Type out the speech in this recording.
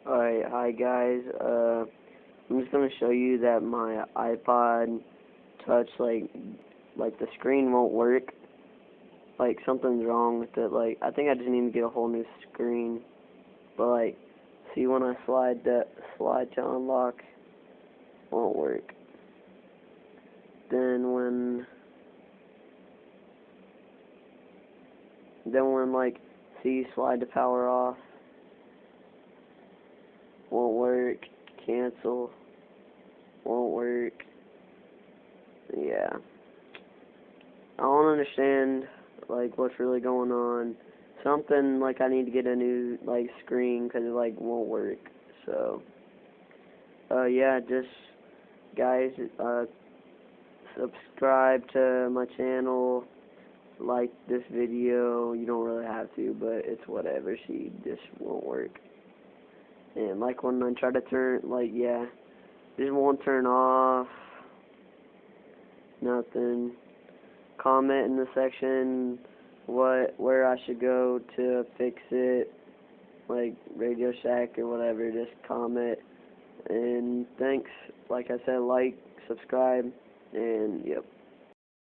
Alright, hi guys. I'm just gonna show you that my iPod Touch, like the screen won't work. Like something's wrong with it. Like I think I just need to get a whole new screen. But like, see when I slide to unlock, won't work. Then when like, see slide to power off, won't work. Cancel, won't work. Yeah. I don't understand like what's really going on. Something like I need to get a new like screen because it like won't work. So yeah, just guys, subscribe to my channel, like this video. You don't really have to, but it's whatever. See, this won't work. And like when I try to turn, like yeah, this won't turn off. Nothing. Comment in the section where I should go to fix it, like Radio Shack or whatever. Just comment. And thanks. Like I said, like, subscribe, and yep.